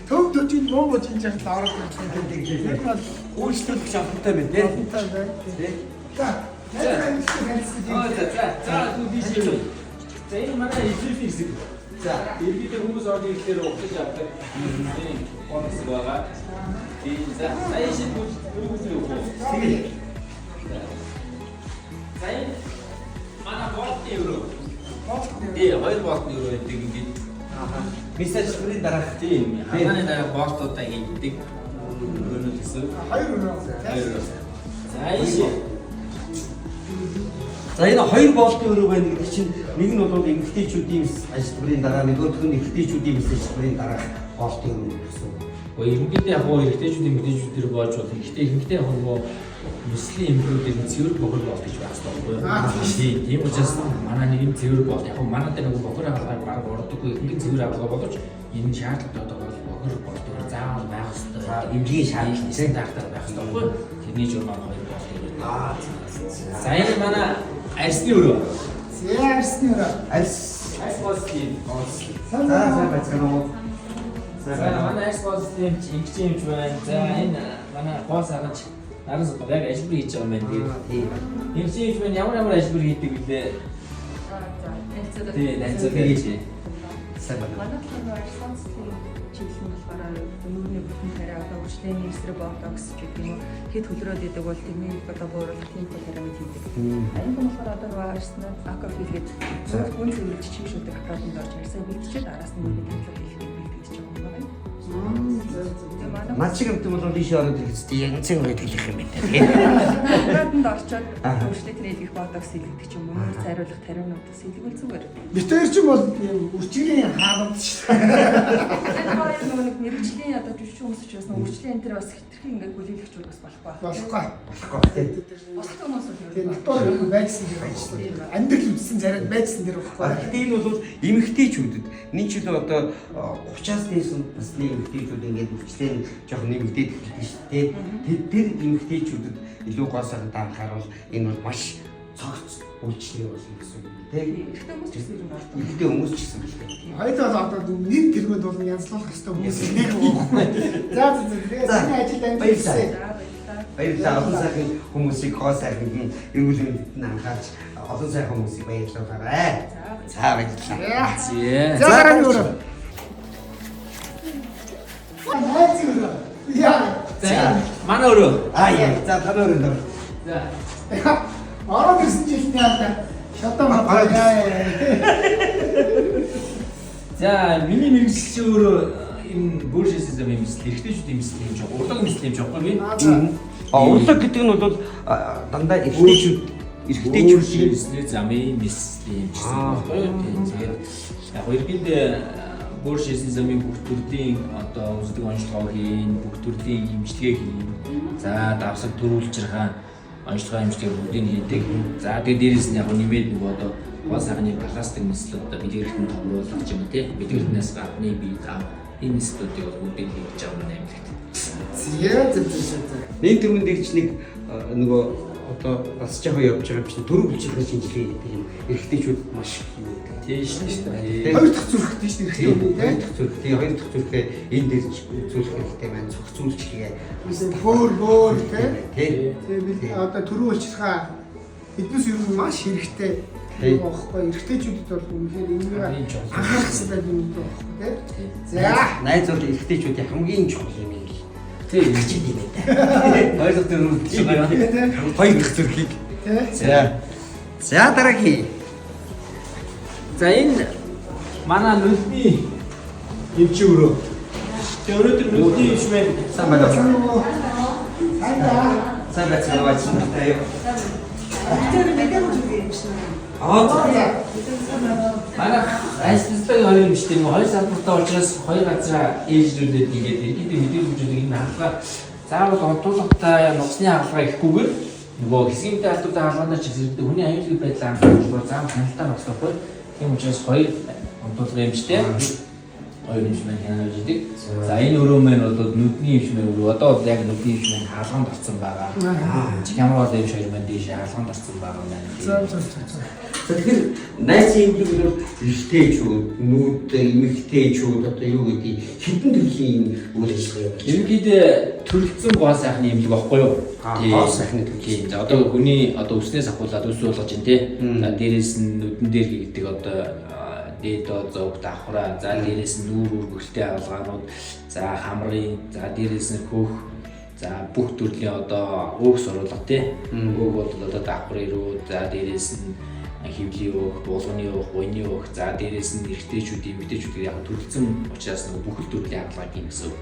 Төв төчийн муу чинь даарах гэдэг. Өөрчлөлт шаардлагатай байна тий. За. За түдийш. За энэ манай ижил хэсэг. За иргэдэг хүмүүс орны ихээр угтаж авдаг. Тийм конс байгаа. Тийм за сая шиг бүгд юу. Тэгээ. За энэ манай болт евро. Тийм 2 болт евро гэдэг ингээд. Мессеж бүрийн дараах тийм. Хааны дараа болтуудаа хийдэг. Өнөө гэсэн. 2 өнөө. За энэ за энэ 2 болтын өрөө байна гэдэг чинь нэг нь бол эмэгтэйчүүдийн ажил бүрийн дараа нөгөөх нь эмэгтэйчүүдийн ажил бүрийн дараа болтын өрөө гэсэн. Гэхдээ ерөнхийдөө яг гоо эмэгтэйчүүд эмэгтэйчүүдээр болж бол ихтэй яг гоо мөслийн эмэгтэйчүүдийн цэвэр бохор болт гэж байна байхгүй юу? Тийм учраас манай нэг юм цэвэр болт яг манай дээр нэг бохор аваад баг ордоггүй ихэнх цэвэр аваад боловч энэ шаардлагатай бол бохор болт заавал байх хэрэгтэй. За эмнэлгийн шаардлагатай таартай байх хэрэгтэй байхгүй юу? Тэрний журмаар 2 болт өрөө. За энэ манай арсны өрөө. Арсны өрөө. Арс болтын. За бацхан уу. За манай арс болтын ингэж юмж байна. За энэ манай боос агаж наран сод яг ажил хийж байгаа юм байна. Тийм. Ингэж юмж байна. Ямар ажил хийдэг вүлээ? За. Тийм, нацаа хийж. Манай арс болтын чиглэл нь болохоор өнөөний бүхэн тариа одоо үржлэний эсрэг ботокс гэдэг юм уу хэд хөлрөөд идэг бол тэрний одоо бууруулах тийм тариамид хийдэг. Энэ болохоор одоо арснаа акафил гэдэг хүн зөвлөж чимшүүдэг аппаратанд орж ирсэн бэлтчихэд араас нь нэг танилцуулга хийх бэлтгэж байгаа юм байна. Мачиг юм бол тийш ороод ирсэн янзын үед хэлэх юм байна тийм. Аппаратанд орчоод үржлэний хийх ботокс хийлгдэг ч юм уу цайруулах тариунуудаас хийлгэл зүгээр. Битээр ч юм бол үржлийн хаалт шүү дээ. Мэргэжлийн одоо жүжиг хүмүүс ч байсан үржлийн энэ төр бас хитрхи ингээд бүлэглэгчүүд бас болохгүй. Болохгүй. Босд хүмүүс үү. Тийм дотор юм байцсан дэр ажилласан. Амьдрал үдсэн царайд байцсан дэр болохгүй. Гэхдээ энэ бол эмэгтэйчүүдэд нэг жил одоо 30-аас дээш насны эмэгтэйчүүд ингээд үржлийн жоох нэмэгдээд эхэлдэг шүү дээ. Тэр эмэгтэйчүүдэд илүү гоо сайхан анхаарал энэ бол маш цогц үйлчлэл болсон гэсэн үг тийм. Ихтэй хүмүүс ч гэсэн юм байна. Ихтэй хүмүүс ч гэсэн л байна. Хоёул одоо нэг тэргүүд бол янзлуулах хэвээр хүмүүс нэг байхгүй. За энэ ажилд амьдсан. Баярлалаа. Олон сайхан хүмүүсийг гоо сайхан эрүүл мэндэд анхаарч олон сайхан хүмүүсийг баярлуулаарай. За баярлалаа. За гараа өрөө. За манай өрөө. Яа. За танаа өрөө. За. Ороод ирсэн жилийн яалаа шатаа маа. За миний мэрэгчлээ өөрөө энэ бөөшөөс юм эргэжтэйчүүд юм юм жоо. Урлаг юм юм жоохгүй би. Урлаг гэдэг нь бол дандаа эргэжтэйчүүд замын мислийн гэсэн байхгүй юу? Тэгээд яг эргэнд бөөшөөс замын бүх төрлийн одоо үздэг онцлогоо хийн, бүх төрлийн имчилгээ хийн. За давсаг төрүүлжирхаа онцлогоо имчилгээ бүгдийг хийдэг. За тэгээд дээрээс нь яг нэмээд нэг одоо гоо сайхны пластик нислүүд одоо билгэрхтэн томруулах юм тий. Билгэрхтнээс гадны бие тав энэ нислүүдийг бол бүгдийг хийж байгаа юм аймагт. Нэг төрмөн дээр ч нэг нөгөө одоо бас жоохон явж байгаа юм чинь төрөв бүлчилгээ шинжилгээ гэдэг юм. Эрэгтэйчүүд маш их юм. Тийм шүү дээ. Хоёр дахь зүрхтэй шүү дээ. Хоёр дахь зүрх. Тийм хоёр дахь зүрхээ энэ дээр зүрх хэрэгтэй маань цогц зүйлчлэгээ. Хөөр тий. Тийм одоо төрөв бүлчилгээ эднээс ер нь маш хэрэгтэй. Тийм байхгүй. Эрэгтэйчүүдэд бол үнэхээр энийг анхаарах хэрэгтэй юм байна тий. За найз бол эрэгтэйчүүдийн хамгийн чухал юм юм. Тийм чиг юм байна. Хоёр дахь зүрх тийм байна. Хоёр дахь зүрхийг. За дараагийн. За энэ манай нүдний эмчи өрөө. Тэгээ өнөөдөр нүдний эмч маань сайн байна. Сайн байна. Тэр мэдээ үзүүлж юм шиг. Манай айслалтай хоёр эмчтэй нэг хоёр салбартаа учраас хоёр газраа ээлжлүүлээд ингээд иргэдэг мэдээ үзүүлдэг энэ хаалга заавал онцлогтой нуцны хаалга ихгүйгээр нөгөө хэсгийнтэй алдуудаа хаалганаар чигсэрдэг хүний аюулгүй байдлаа анхаарах заавал хяналтаа багтахгүй. Тийм учраас хоёр онцлог эмчтэй. Хоёр имшмэн хянаж идэг. За энэ өрөө маань бол нүдний имшмэн өрөө. Одоо яг нүдний имшмэн хаалганд орсон байгаа. Камерал имш хоёр маань дээш хаалганд орсон байгаа маань. За тэгэхээр найзын имлэг бол эрэгтэйчүүд, нүүд эмэгтэйчүүд одоо юу гэдэг хэдэн төрлийн үйл ажиллагаа байна? Ерөнхийдөө төрөлцсөн гоо сайхны имлэг баггүй юу? Гоо сайхны төрөл. За одоо хүний одоо өснөөс ахуулаад өс болгож байна тий. За дээрээс нь нүдэн дээр хийгдэг одоо дээд зовг давхраа, за дээрээс нь нүүр бүргэлтэй хаалгаанууд, за хамрын, за дээрээс нь хөх, за бүх төрлийн одоо өөгс оруулга тий. Өг бол одоо давхрын рүү, за дээрээс нь хөвлийн өөх, булганы өөх, буйны өөх, за дээрээс нь эрэгтэйчүүд, эмэгтэйчүүд яг төрөлцсөн учраас нэг бүх төрлийн хаалгаа гин гэсэн.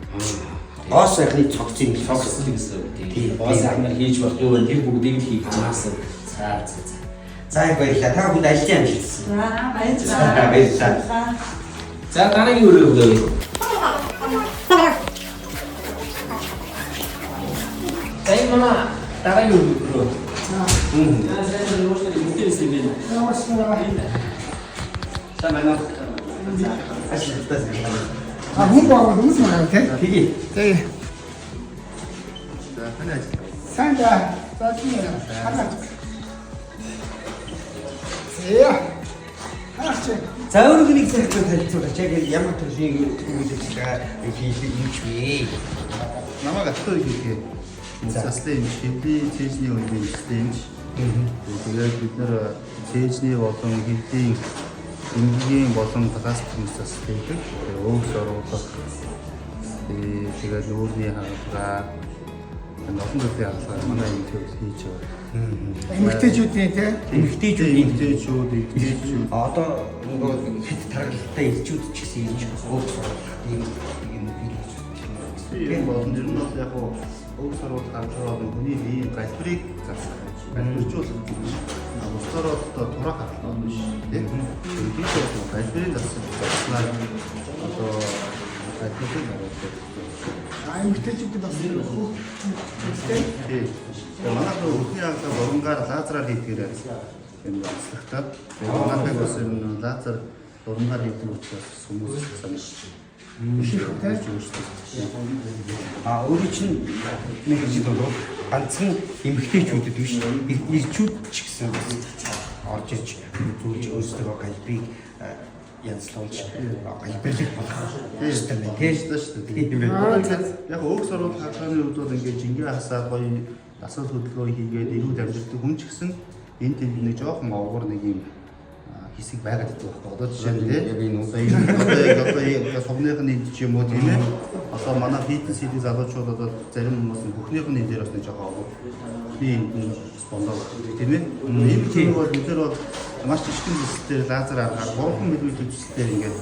Гоо сайхны цогцын гэсэн үг тийм. Гоо сайхнаар хийж болох юу вэ? Тэр бүгдийг л хийж байгаа гэсэн. За. За баярлалаа. Та бүхэн ажлын амжилт. Баярлалаа. За дараагийн өрөө өгөө. За энэ манай дараагийн өрөө. За өөрөөсөө мэдээс юм байна. За манай ажлаас хүн боо хүмүүс маань тэгээ. Тэгээ. За танай сайн да. За тийм байна. За өөрөө нэг зэрэг танилцуулаач. Яг ямар төрлийн үйл ажиллагаа хийх юм бэ? Намайг атгүй хийгээ. Заслын хөвлийн цэжний үеийн системч. Тэгээд бид нэр цэжний болон хөвлийн эмгэгийн болон пластик хүмүүсээс хийдэг. Өөгс оруулах. Тэгээд нүүрний хаалгаа олон төрлийн хаалгаа манай энэ төвс хийж байгаа. эмэгтэйчүүдийн тий. Эмэгтэйчүүд Одоо нөгөө хэд таргалтай ирчүүд ч гэсэн ирж өөгс оруулах юм тийм болон ер нь бол яг өөгс оруулах хаалгаа хүний биеийн галбирыг засах. Галбиржуулах. Устдороо турах хаалгаа биш тийм. Тийш галбирыг засахнаар одоо галбирыг оруулах. Эмэгтэйчүүд бас Тийм. Манай өрхний хаалгаа урангаар лазераар хийдгээрээ энэ багслагтаа. Манайхыг бас энэ лазер урангаар хийдэг учраас хүмүүс санаж өөрийн чинь нэг жил болов ганцхан эмэгтэйчүүдэд биш ирчүүд ч гэсэн орж иж зүйлж өөрсдөө галбирыг янзлуулж галбирлах болох юм тийм. яг өөгс оруулах хаалганы хувьд бол ингээд жингээ хасаад гоё асуул хөдөлгөөн хийгээд эрүүл амьдралтай хүн ч гэсэн энэ тэнд нэг жоохон овгор нэг юм хэсэг байгаад байгаа байхгүй. Одоо жишээ нь тийм одоо сувныхны энд ч юм уу тийм ээ. Одоо манай фитнес хийдэг залуучууд одоо зарим хүмүүс бүхнийхний дээр бас нэг жоохон овгор би энэ спондоо тийм ээ. Энэ тийм бол бид нар бол маш жижигхэн зүйлсээр лазер аргаар 3 мм зүйлсээр ингээд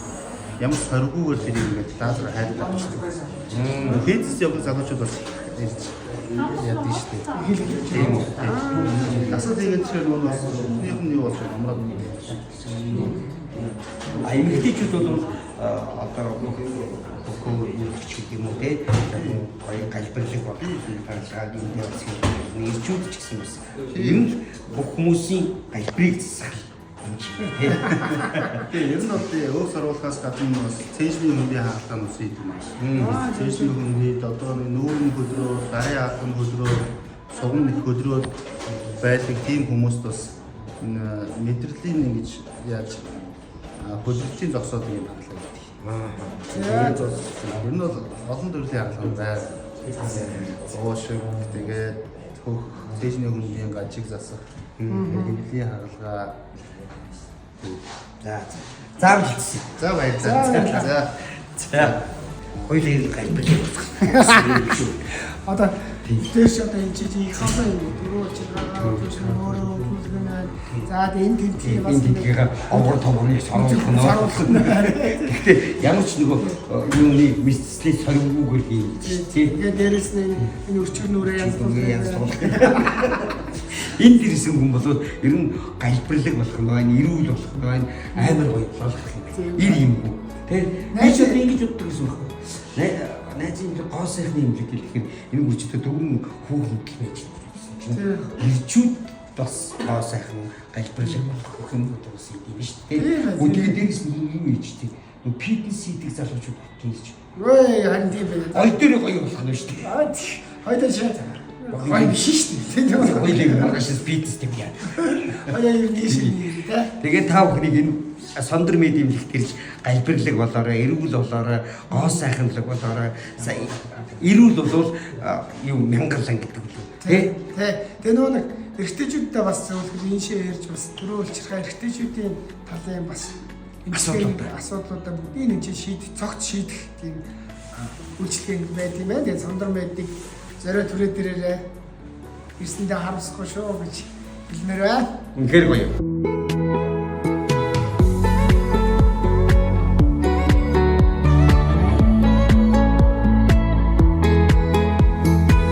ямар соргуугаар тэр ингээд лазер хайрлаж авчихсан. Фитнес явах залуучууд бас ирж яадаг шүү дээ. Тийм үү. Насад тэгээд тэр нь бас бүхнийх нь юу болж амраад эмэгтэйчүүд бол одоо хөөч гэдэг юм уу те гоё галбирлаг болно таргалаад юм дээр ирчүүд ч гэсэн бас юм бүх хүмүүсийн галбирыг засах тийм ер нь бол өөгс оруулахаас гадна бас цэжний хөндийн хаалгаа нь үсэйдэг маань. Цэжний хөндийд одоо нүүрний хөдрөө, гарын хаалганы хөдрөө, суган их хөдрөө байдаг тийм хүмүүст бас энэ мэдрэлийн ингэж яаж хөдөлгөөний зогсоод юм хаалгаа гэдэг. Тэр нь бол олон төрлийн хаалгаа байна. Оошиг тэгээд хөх цэжний хөндийн гажиг засах, хэвлийн хаалгаа. За хэлсэн. За баярлалаа. За. Хоёулын галбирлаг одоо дэш одоо энэ чинь хаваа юм дөрөв чигаа гэж өөрөө үзлэнэ. За энэ тэмцээ бас энэ овгор томорны соруулах нь. Гэхдээ ямар ч нөгөө юуны мэдслийг соргуугаар хийж тийм. тэгээд дээрэс нь энэ өрчгнүүрээ янзлуулах. Энэ дэрсэн хүн бол ер нь галбирлаг болох нь байна, эрүүл болох нь байна, амар гоё болох юм. Ир юм уу? Тэ найзууд ингэж боддог гэсэн үг. Найзын гоо сайхны юм л гэхээр энэ хүчтэй дөрвөн хүүхэн гэх байж байна. Ирчүүд бас гоо сайхан галбирлаг болох юм уу гэсэн юм шүү дээ. Үдгээ дээрс нь юу хийж тийм фитнес хийдэг залуучууд гэж. Ой харин тийм байна. Ой дээр гоё болох нь шүү дээ. Аа хоёул шат. Гоё биш шүү дээ. Тийм үү? Хоёулыг маргааш фитнес юм яа. Хоёул биш тий. Тэгээд та бүхнийг энэ Сондөр медиумлэгт ирж галбирлаг болоорой, эрүүл болоорой, гоо сайханлаг болоорой. Эрүүл бол юу мянгалан гэдэг үү? Тэ? Тэгээ нэг эрэгтэйчүүдтэй бас зөвлөх энэ шиг ярьж бас түрүү улчирхай эрэгтэйчүүдийн талын бас асуудлуудаа бүгдийг нэг цогт шийдэх тийм үйлчлэг байт юм байна. Тэгээ Сондөр медийг зорио түрээ дээрээ ирсэндээ харамсахгүй шүү гэж хэлмээр байна. Үнэхээр гоё.